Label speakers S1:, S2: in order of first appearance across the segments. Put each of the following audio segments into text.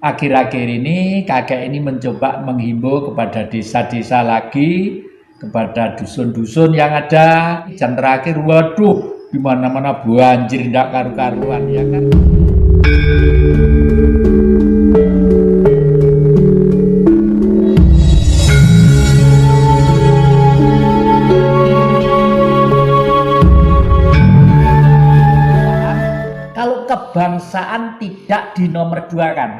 S1: Akhir-akhir ini kakek ini mencoba menghimbau kepada desa-desa lagi, kepada dusun-dusun yang ada. Dan terakhir, waduh, di mana-mana banjir ndak karu-karuan, ya kan? Kalau kebangsaan tidak dinomorduakan,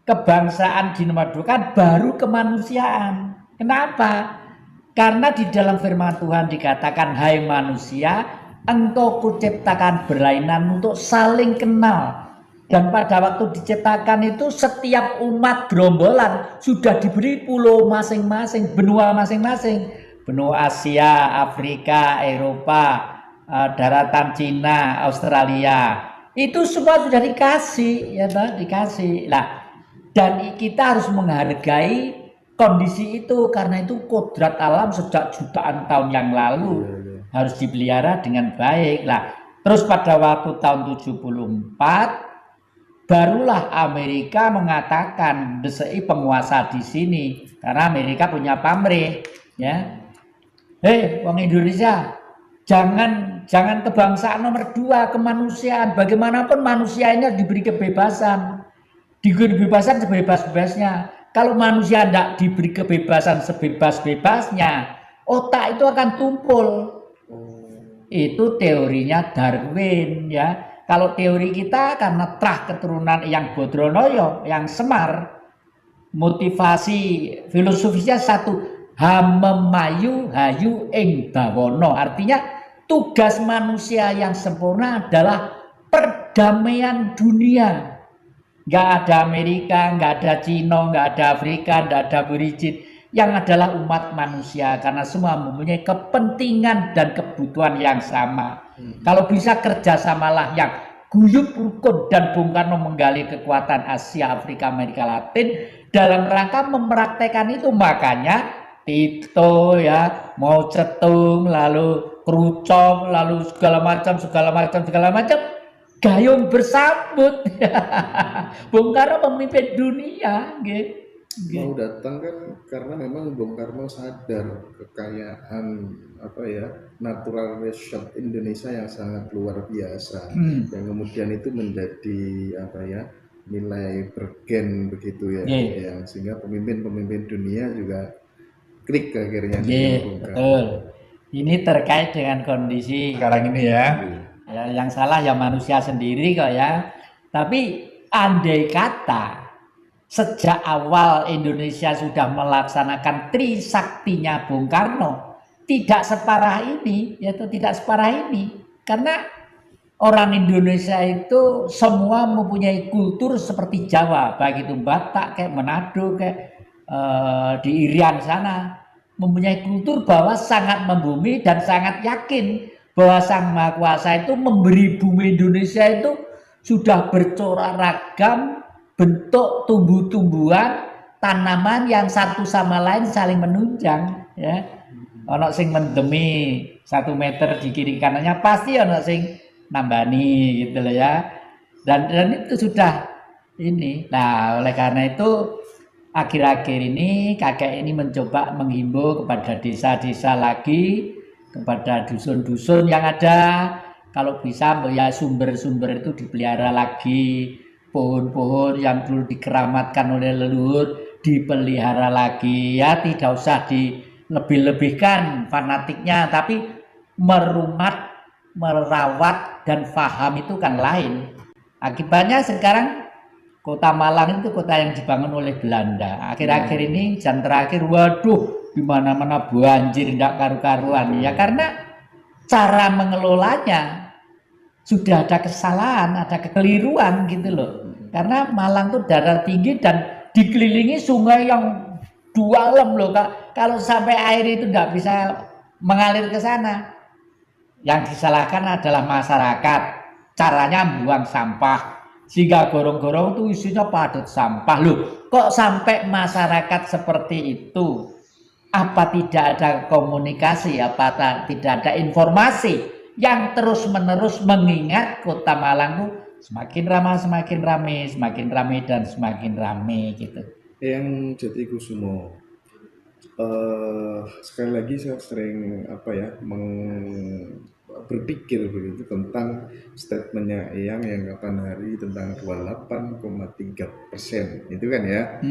S1: kebangsaan dinomorduakan baru kemanusiaan. Kenapa? Karena di dalam firman Tuhan dikatakan, hai manusia, engkau kuciptakan berlainan untuk saling kenal. Dan pada waktu diciptakan itu setiap umat gerombolan sudah diberi pulau masing-masing, benua masing-masing. Benua Asia, Afrika, Eropa, daratan Cina, Australia. Itu semua sudah dikasih, ya toh, dikasih. Lah, dan kita harus menghargai kondisi itu, karena itu kodrat alam sejak jutaan tahun yang lalu harus dipelihara dengan baik. Lah, terus pada waktu tahun 74 barulah Amerika mengatakan desai penguasa di sini, karena Amerika punya pamrih, ya. Hei, wong Indonesia, jangan kebangsaan nomor 2, kemanusiaan. Bagaimanapun manusia ini harus diberi kebebasan. Diberi kebebasan sebebas-bebasnya. Kalau manusia tidak diberi kebebasan sebebas-bebasnya, otak itu akan tumpul. Itu teorinya Darwin, ya. Kalau teori kita karena trah keturunan yang Bodronoyo, yang Semar, motivasi filosofisnya satu, hamemayu hayu ing bawono. Artinya tugas manusia yang sempurna adalah perdamaian dunia. Nggak ada Amerika, nggak ada Cina, nggak ada Afrika, nggak ada Aborigin. Yang adalah umat manusia, karena semua mempunyai kepentingan dan kebutuhan yang sama. Kalau bisa kerjasamalah yang guyup rukun, dan Bung Karno menggali kekuatan Asia, Afrika, Amerika Latin dalam rangka mempraktekkan itu. Makanya Tito, ya, Mao Zedong, lalu Khrushchev, lalu segala macam gayung bersambut. Bung Karno pemimpin dunia, gitu.
S2: Mau datang kan karena memang Bung Karno sadar kekayaan natural resource Indonesia yang sangat luar biasa, yang kemudian itu menjadi nilai bergen begitu ya, yang sehingga pemimpin dunia juga klik akhirnya dengan Bung Karno.
S1: Betul. Ini terkait dengan kondisi sekarang ini, ya. Ya, yang salah ya manusia sendiri kok, ya. Tapi andai kata sejak awal Indonesia sudah melaksanakan Trisaktinya Bung Karno, tidak separah ini, yaitu tidak separah ini. Karena orang Indonesia itu semua mempunyai kultur seperti Jawa, baik itu Batak, kayak Manado, kayak di Irian sana, mempunyai kultur bahwa sangat membumi dan sangat yakin bahwa Sang Maha Kuasa itu memberi bumi Indonesia itu sudah bercorak ragam bentuk tumbuh-tumbuhan, tanaman yang satu sama lain saling menunjang, ya. Ono sing mendemi 1 meter di kiri kanannya, pasti ono sing nambani, gitu loh, ya. Dan itu sudah ini. Nah, oleh karena itu akhir-akhir ini kakek ini mencoba menghimbau kepada desa-desa lagi, kepada dusun-dusun yang ada, kalau bisa ya sumber-sumber itu dipelihara lagi. Pohon-pohon yang dulu dikeramatkan oleh leluhur dipelihara lagi, ya. Tidak usah dilebih-lebihkan fanatiknya, tapi merumat, merawat, dan paham itu kan lain. Akibatnya sekarang Kota Malang itu kota yang dibangun oleh Belanda. Akhir-akhir ini, dan terakhir, waduh, di mana-mana banjir ndak karu-karuan, ya. Karena cara mengelolanya sudah ada kesalahan, ada kekeliruan, gitu loh. Karena Malang itu daerah tinggi dan dikelilingi sungai yang dalam loh. Kalau sampai air itu tidak bisa mengalir ke sana, yang disalahkan adalah masyarakat. Caranya buang sampah, sehingga gorong-gorong itu isinya padat sampah. Loh, kok sampai masyarakat seperti itu? Apa tidak ada komunikasi? Apa tidak ada informasi yang terus-menerus mengingat Kota Malang itu Semakin ramah, semakin rame dan semakin rame gitu.
S2: Yang Jati Kusumo, sekali lagi saya sering berpikir begitu tentang statementnya Eyang yang kapan hari tentang 28,3% itu kan ya.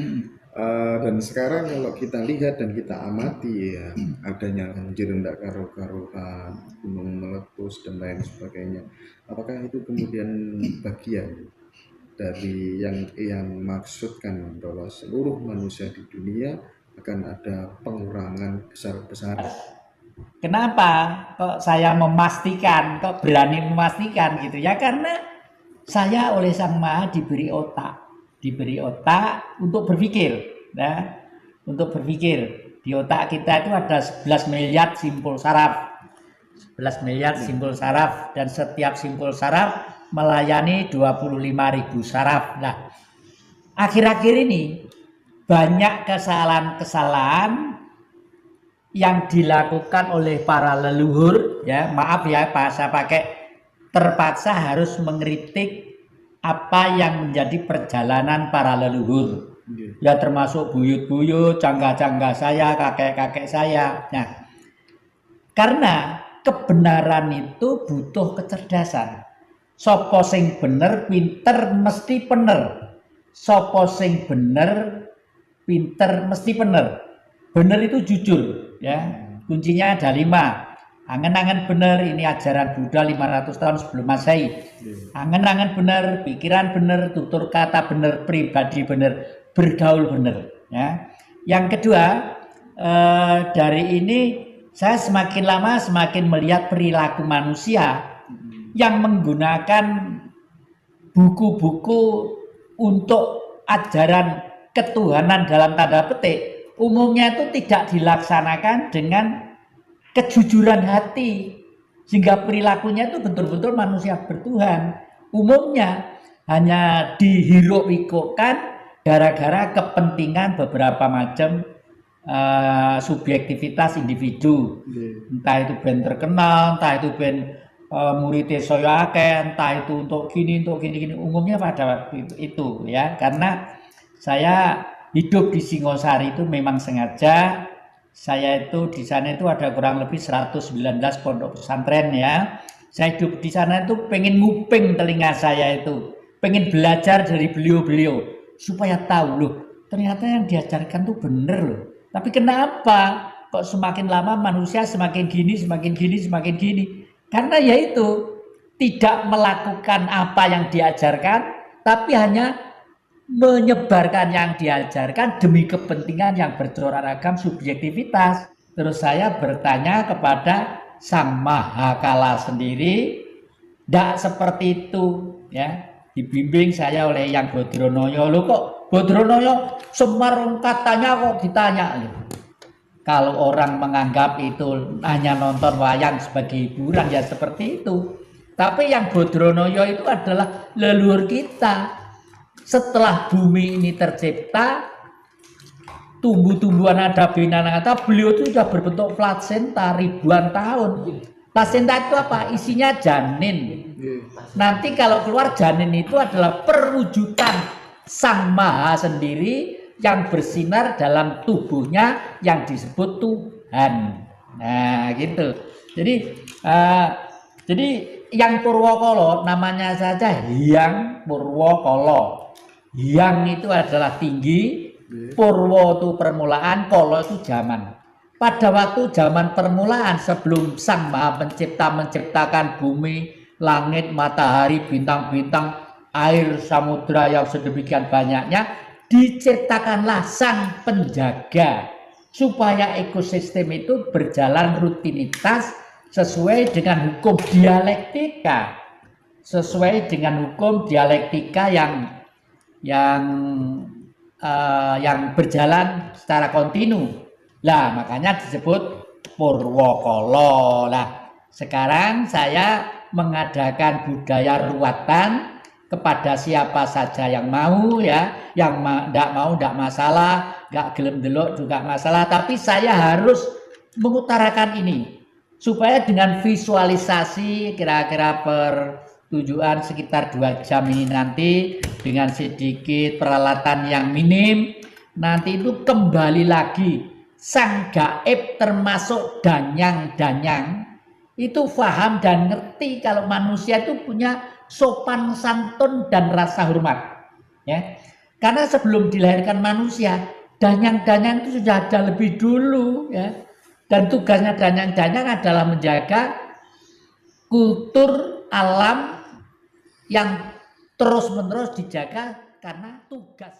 S2: Dan sekarang kalau kita lihat dan kita amati ya, adanya banjir ndak karu-karuan, gunung meletus dan lain sebagainya, apakah itu kemudian bagian dari yang maksudkan bahwa seluruh manusia di dunia akan ada pengurangan besar-besaran?
S1: Kenapa kok saya memastikan, kok berani memastikan gitu ya? Karena saya oleh Sang Maha diberi otak untuk berpikir, ya, untuk berpikir. Di otak kita itu ada 11 miliar simpul saraf, 11 miliar simpul saraf, dan setiap simpul saraf melayani 25.000 saraf. Nah, akhir-akhir ini banyak kesalahan-kesalahan yang dilakukan oleh para leluhur, ya maaf ya saya pakai, terpaksa harus mengkritik apa yang menjadi perjalanan para leluhur, ya termasuk buyut-buyut, cangga-cangga saya, kakek-kakek saya. Nah, karena kebenaran itu butuh kecerdasan. Sopo sing bener pinter mesti bener. Sopo sing bener pinter mesti bener. Bener itu jujur, ya. Kuncinya ada 5. Angen-angen bener, ini ajaran Buddha 500 tahun sebelum Masehi. Angen-angen bener, pikiran bener, tutur kata bener, pribadi bener, bergaul bener, ya. Yang kedua, dari ini saya semakin lama semakin melihat perilaku manusia yang menggunakan buku-buku untuk ajaran ketuhanan dalam tanda petik, umumnya itu tidak dilaksanakan dengan kejujuran hati, sehingga perilakunya itu betul-betul manusia bertuhan. Umumnya hanya dihiruk-pikukkan gara-gara kepentingan beberapa macam subjektivitas individu. Entah itu ben terkenal, entah itu ben muridnya saya akeh, entah itu untuk gini, umumnya pada waktu itu ya. Karena saya hidup di Singosari itu memang sengaja. Saya itu di sana itu ada kurang lebih 119 pondok pesantren ya. Saya hidup di sana itu pengen nguping telinga saya itu, pengen belajar dari beliau-beliau supaya tahu loh, ternyata yang diajarkan tuh bener loh. Tapi kenapa kok semakin lama manusia semakin gini? Karena yaitu tidak melakukan apa yang diajarkan, tapi hanya menyebarkan yang diajarkan demi kepentingan yang bercorak-ragam subjektivitas. Terus saya bertanya kepada Sang Mahakala sendiri, tidak seperti itu ya. Dibimbing saya oleh Yang Bodronoyo. Loh kok Bodronoyo Semar katanya kok ditanya loh. Kalau orang menganggap itu hanya nonton wayang sebagai hiburan ya seperti itu. Tapi Yang Bodronoyo itu adalah leluhur kita. Setelah bumi ini tercipta, tumbuh-tumbuhan ada binatang, beliau itu sudah berbentuk plasenta ribuan tahun. Plasenta itu apa? Isinya janin. Nanti kalau keluar janin itu adalah perwujudan Sang Maha sendiri yang bersinar dalam tubuhnya yang disebut Tuhan. Nah, gitu. Jadi yang Purwokala namanya saja Hyang Purwokala. Hyang itu adalah tinggi, Purwo itu permulaan, Kala itu zaman. Pada waktu zaman permulaan sebelum Sang Maha Pencipta menciptakan bumi, langit, matahari, bintang-bintang, air, samudra yang sedemikian banyaknya, diciptakanlah Sang Penjaga supaya ekosistem itu berjalan rutinitas sesuai dengan hukum dialektika. Sesuai dengan hukum dialektika yang berjalan secara kontinu. Lah, makanya disebut Purwokala. Lah, sekarang saya mengadakan budaya ruatan kepada siapa saja yang mau ya, yang enggak mau enggak masalah, enggak gelem delok juga masalah, tapi saya harus mengutarakan ini supaya dengan visualisasi kira-kira per tujuan sekitar 2 jam ini nanti dengan sedikit peralatan yang minim, nanti itu kembali lagi sang gaib termasuk danyang-danyang itu paham dan ngerti kalau manusia itu punya sopan santun dan rasa hormat, ya. Karena sebelum dilahirkan manusia, danyang-danyang itu sudah ada lebih dulu, ya. Dan tugasnya danyang-danyang adalah menjaga kultur alam yang terus-menerus dijaga karena tugas